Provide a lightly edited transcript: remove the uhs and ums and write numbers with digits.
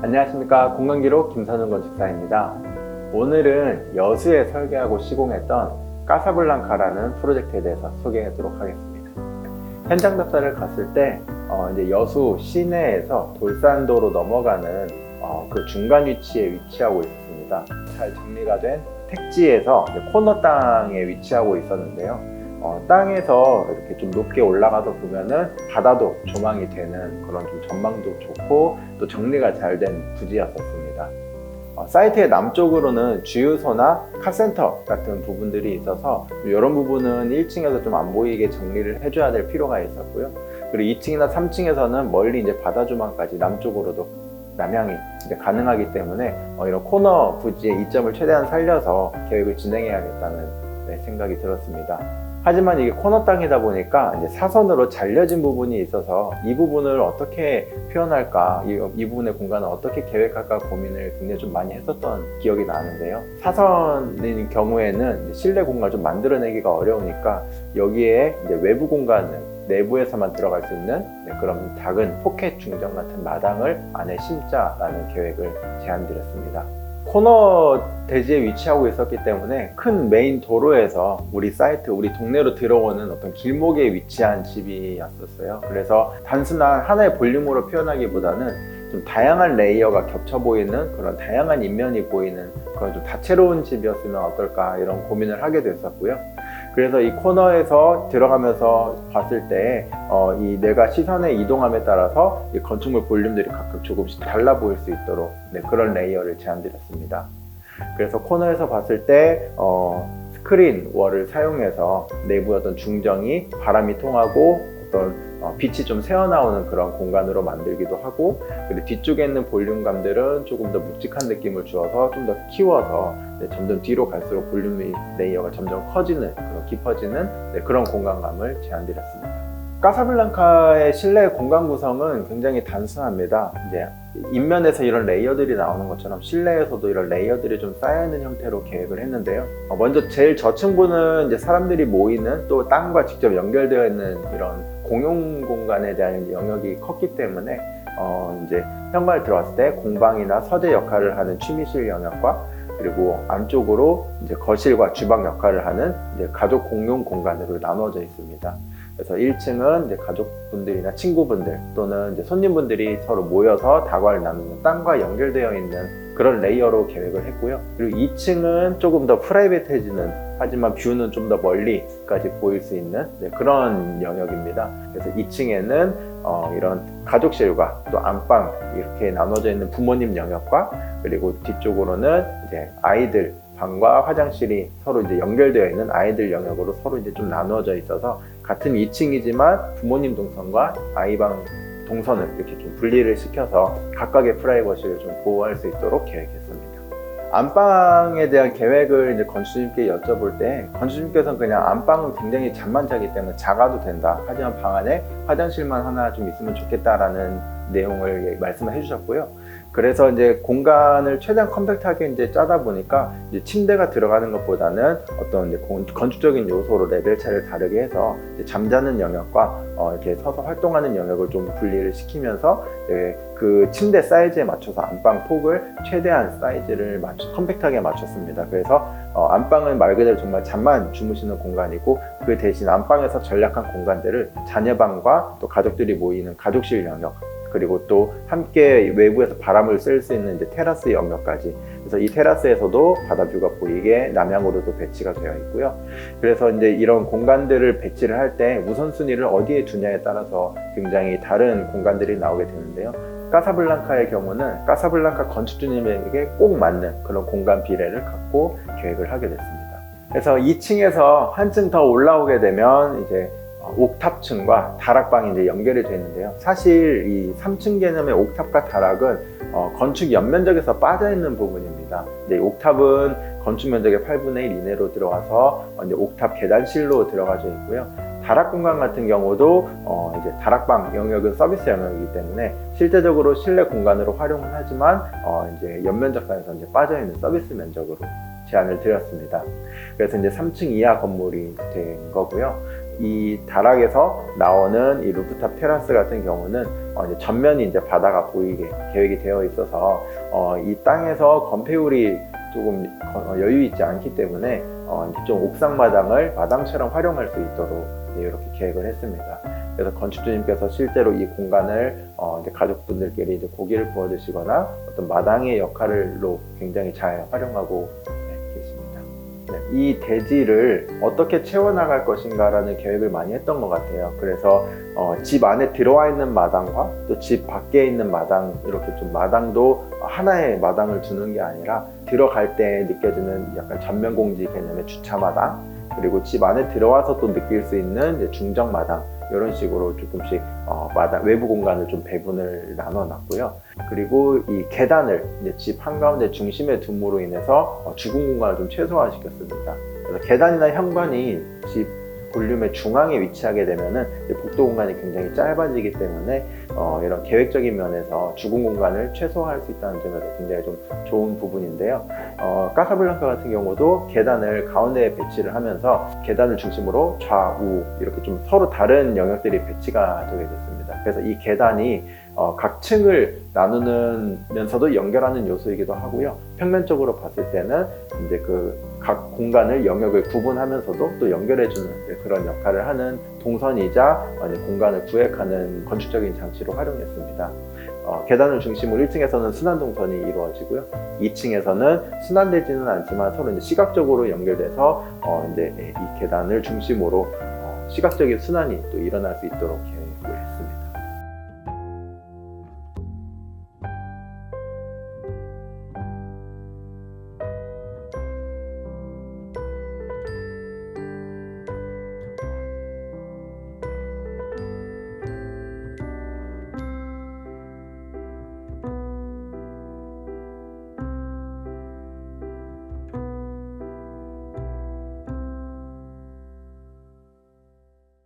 안녕하십니까. 공간기록 김선웅 건축사입니다. 오늘은 여수에 설계하고 시공했던 까사블랑카라는 프로젝트에 대해서 소개하도록 하겠습니다. 현장 답사를 갔을 때 이제 여수 시내에서 돌산도로 넘어가는 그 중간 위치에 위치하고 있었습니다. 잘 정리가 된 택지에서 코너 땅에 위치하고 있었는데요. 땅에서 이렇게 좀 높게 올라가서 보면은 바다도 조망이 되는 그런 좀 전망도 좋고 또 정리가 잘 된 부지였었습니다. 사이트의 남쪽으로는 주유소나 카센터 같은 부분들이 있어서 이런 부분은 1층에서 좀 안 보이게 정리를 해줘야 될 필요가 있었고요. 그리고 2층이나 3층에서는 멀리 이제 바다 조망까지 남쪽으로도 남향이 이제 가능하기 때문에 이런 코너 부지의 이점을 최대한 살려서 계획을 진행해야겠다는 생각이 들었습니다. 하지만 이게 코너 땅이다 보니까 이제 사선으로 잘려진 부분이 있어서 이 부분을 어떻게 표현할까, 이 부분의 공간을 어떻게 계획할까 고민을 굉장히 좀 많이 했었던 기억이 나는데요. 사선인 경우에는 실내 공간을 좀 만들어내기가 어려우니까 여기에 이제 외부 공간을 내부에서만 들어갈 수 있는 그런 작은 포켓 중정 같은 마당을 안에 심자라는 계획을 제안드렸습니다. 코너 대지에 위치하고 있었기 때문에 큰 메인 도로에서 우리 사이트, 우리 동네로 들어오는 어떤 길목에 위치한 집이었어요. 그래서 단순한 하나의 볼륨으로 표현하기보다는 좀 다양한 레이어가 겹쳐 보이는 그런 다양한 인면이 보이는 그런 좀 다채로운 집이었으면 어떨까 이런 고민을 하게 됐었고요. 그래서 이 코너에서 들어가면서 봤을 때 이 내가 시선의 이동함에 따라서 이 건축물 볼륨들이 각각 조금씩 달라 보일 수 있도록 그런 레이어를 제안드렸습니다. 그래서 코너에서 봤을 때 스크린 월을 사용해서 내부의 어떤 중정이 바람이 통하고 어떤 빛이 좀 새어나오는 그런 공간으로 만들기도 하고, 그리고 뒤쪽에 있는 볼륨감들은 조금 더 묵직한 느낌을 주어서 좀 더 키워서 점점 뒤로 갈수록 볼륨 레이어가 점점 커지는, 깊어지는 그런 공간감을 제안드렸습니다. 까사블랑카의 실내 공간 구성은 굉장히 단순합니다. 이제 인면에서 이런 레이어들이 나오는 것처럼 실내에서도 이런 레이어들이 좀 쌓여있는 형태로 계획을 했는데요. 먼저 제일 저층부는 이제 사람들이 모이는, 또 땅과 직접 연결되어 있는 이런 공용 공간에 대한 영역이 컸기 때문에 이제 현관에 들어왔을 때 공방이나 서재 역할을 하는 취미실 영역과, 그리고 안쪽으로 이제 거실과 주방 역할을 하는 이제 가족 공용 공간으로 나눠져 있습니다. 그래서 1층은 이제 가족분들이나 친구분들 또는 이제 손님분들이 서로 모여서 다과를 나누는 땅과 연결되어 있는 그런 레이어로 계획을 했고요. 그리고 2층은 조금 더 프라이빗해지는, 하지만 뷰는 좀 더 멀리까지 보일 수 있는 그런 영역입니다. 그래서 2층에는 이런 가족실과 또 안방 이렇게 나눠져 있는 부모님 영역과, 그리고 뒤쪽으로는 이제 아이들 방과 화장실이 서로 이제 연결되어 있는 아이들 영역으로 서로 이제 좀 나누어져 있어서 같은 2층이지만 부모님 동선과 아이방 동선을 이렇게 좀 분리를 시켜서 각각의 프라이버시를 좀 보호할 수 있도록 계획했습니다. 안방에 대한 계획을 이제 건축주님께 여쭤볼 때, 건축주님께서는 그냥 안방은 굉장히 잠만 자기 때문에 작아도 된다, 하지만 방 안에 화장실만 하나 좀 있으면 좋겠다라는 내용을 말씀을 해주셨고요. 그래서 이제 공간을 최대한 컴팩트하게 이제 짜다 보니까 이제 침대가 들어가는 것보다는 어떤 이제 건축적인 요소로 레벨 차를 다르게 해서 이제 잠자는 영역과 이렇게 서서 활동하는 영역을 좀 분리를 시키면서 그 침대 사이즈에 맞춰서 안방 폭을 최대한 사이즈를 컴팩트하게 맞췄습니다. 그래서 안방은 말 그대로 정말 잠만 주무시는 공간이고, 그 대신 안방에서 전략한 공간들을 자녀방과 또 가족들이 모이는 가족실 영역, 그리고 또 함께 외부에서 바람을 쐴 수 있는 이제 테라스 영역까지, 그래서 이 테라스에서도 바다뷰가 보이게 남향으로도 배치가 되어 있고요. 그래서 이제 이런 공간들을 배치를 할 때 우선순위를 어디에 두냐에 따라서 굉장히 다른 공간들이 나오게 되는데요. 까사블랑카의 경우는 까사블랑카 건축주님에게 꼭 맞는 그런 공간 비례를 갖고 계획을 하게 됐습니다. 그래서 2층에서 한층 더 올라오게 되면 이제 옥탑층과 다락방이 이제 연결이 되어 있는데요. 사실 이 3층 개념의 옥탑과 다락은 건축 연면적에서 빠져있는 부분입니다. 이제 옥탑은 건축 면적의 8분의 1 이내로 들어가서 이제 옥탑 계단실로 들어가져 있고요. 다락 공간 같은 경우도 이제 다락방 영역은 서비스 영역이기 때문에 실제적으로 실내 공간으로 활용은 하지만 이제 연면적상에서 이제 빠져있는 서비스 면적으로 제안을 드렸습니다. 그래서 이제 3층 이하 건물이 된 거고요. 이 다락에서 나오는 이 루프탑 테라스 같은 경우는 이제 전면이 이제 바다가 보이게 계획이 되어 있어서 이 땅에서 건폐율이 조금 여유 있지 않기 때문에 이제 좀 옥상 마당을 마당처럼 활용할 수 있도록 이렇게 계획을 했습니다. 그래서 건축주님께서 실제로 이 공간을 이제 가족분들끼리 이제 고기를 구워 드시거나 어떤 마당의 역할로 굉장히 잘 활용하고 계십니다. 이 대지를 어떻게 채워나갈 것인가라는 계획을 많이 했던 것 같아요. 그래서 집 안에 들어와 있는 마당과 또 집 밖에 있는 마당, 이렇게 좀 마당도 하나의 마당을 두는 게 아니라 들어갈 때 느껴지는 약간 전면공지 개념의 주차마당, 그리고 집 안에 들어와서 또 느낄 수 있는 이제 중정마당, 이런 식으로 조금씩 마당 외부 공간을 좀 배분을 나눠 놨고요. 그리고 이 계단을 이제 집 한가운데 중심에 둠으로 인해서 주공 공간을 좀 최소화시켰습니다. 그래서 계단이나 현관이 집 볼륨의 중앙에 위치하게 되면은 복도 공간이 굉장히 짧아지기 때문에 이런 계획적인 면에서 주공 공간을 최소화할 수 있다는 점에서 굉장히 좀 좋은 부분인데요. 까사블랑카 같은 경우도 계단을 가운데에 배치를 하면서 계단을 중심으로 좌우 이렇게 좀 서로 다른 영역들이 배치가 되게 됐습니다. 그래서 이 계단이 각 층을 나누면서도 연결하는 요소이기도 하고요. 평면적으로 봤을 때는 이제 그 각 공간을 영역을 구분하면서도 또 연결해주는 그런 역할을 하는 동선이자 공간을 구획하는 건축적인 장치로 활용했습니다. 계단을 중심으로 1층에서는 순환 동선이 이루어지고요. 2층에서는 순환되지는 않지만 서로 이제 시각적으로 연결돼서 이제 이 계단을 중심으로 시각적인 순환이 또 일어날 수 있도록